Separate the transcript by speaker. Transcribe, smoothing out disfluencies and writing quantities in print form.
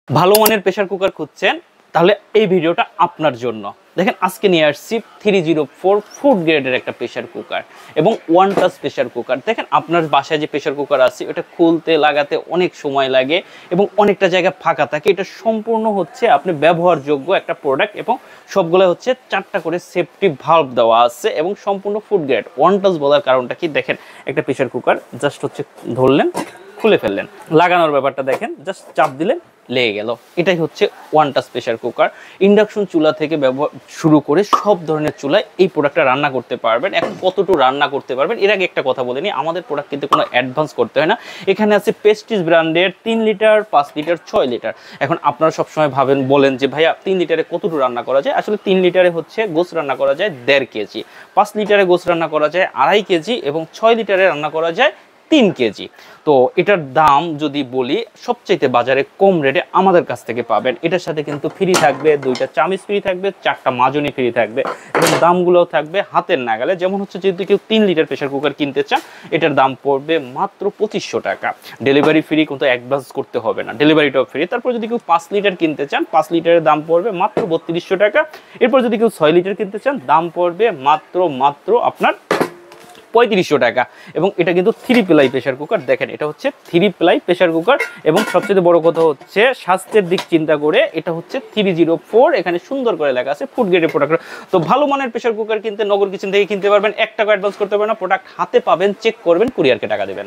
Speaker 1: ভালো মানের pressure cooker খুঁজছেন তাহলে এই ভিডিওটা আপনার জন্য। দেখেন আজকে নিয়ে আসছি 304 ফুড গ্রেডের একটা প্রেসার কুকার এবং ওয়ান টাচ প্রেসার কুকার। দেখেন আপনার বাসায় যে প্রেসার কুকার আছে ওটা খুলতে লাগাতে অনেক সময় লাগে এবং অনেকটা জায়গা ফাঁকা থাকে। এটা সম্পূর্ণ হচ্ছে আপনি ব্যবহারযোগ্য একটা প্রোডাক্ট এবং সবগুলো হচ্ছে 4টা করে সেফটি ভালভ দেওয়া আছে এবং সম্পূর্ণ ফুড গ্রেড। ওয়ান টাচ বলার কারণটা কি, দেখেন একটা প্রেসার কুকার জাস্ট হচ্ছে ধরলেন, খুলে ফেললেন, লাগানোর ব্যাপারটা দেখেন, জাস্ট চাপ দিলেন লেগে গেল। এটাই হচ্ছে one touch pressure cooker. Induction চুলা থেকে ব্যবহার শুরু করে সব ধরনের চুলায় এই প্রোডাক্টটা রান্না করতে পারবেন। এখন কতটুকু রান্না করতে পারবেন এর আগে একটা কথা বলে নিই, আমাদের প্রোডাক্ট কিন্তু কোনো অ্যাডভান্স করতে হয় না। এখানে আছে প্রেস্টিজ ব্র্যান্ডের 3 লিটার, 5 লিটার, 6 লিটার। এখন আপনারা সবসময় বলেন যে ভাইয়া 3 লিটারে কতটুকু রান্না করা যায়। আসলে 3 লিটারে হচ্ছে গোস রান্না করা যায় 1.5 কেজি, 5 লিটারে গোস রান্না করা যায় 2.5 কেজি এবং 6 লিটারে রান্না করা যায় 3 কেজি। তো এটার দাম যদি বলি, সবচাইতে বাজারে কম রেটে আমাদের কাছ থেকে পাবেন। এটার সাথে কিন্তু ফ্রি থাকবে 2টা চামিচ ফ্রি থাকবে, 4টা মাজনি ফ্রি থাকবে এবং দামগুলোও থাকবে হাতের নাগালে। যেমন হচ্ছে যদি কেউ 3 লিটার প্রেসার কুকার কিনতে চান এটার দাম পড়বে মাত্র 2500 টাকা। ডেলিভারি ফ্রি, কিন্তু অ্যাডভান্স করতে হবে না, ডেলিভারিটাও ফ্রি। তারপর যদি কেউ 5 লিটার কিনতে চান 5 লিটারের দাম পড়বে মাত্র 3200 টাকা। এরপর যদি কেউ 6 লিটার কিনতে চান দাম পড়বে মাত্র আপনার 3500 টাকা। এবং এটা কিন্তু 3 প্লাই প্রেসার কুকার। দেখেন এটা হচ্ছে 3 প্লাই প্রেসার কুকার এবং সবচেয়ে বড় কথা হচ্ছে স্বাস্থ্যের দিক চিন্তা করে এটা হচ্ছে 304, এখানে সুন্দর করে লেখা আছে ফুড গ্রেডের প্রোডাক্ট। তো ভালো মানের প্রেসার কুকার কিনতে নগর কিচেন থেকে কিনতে পারবেন, 1 টাকা অ্যাডভান্স করতে পারবেন না, প্রোডাক্ট হাতে পাবেন, চেক করবেন, কুরিয়ারকে টাকা দেবেন।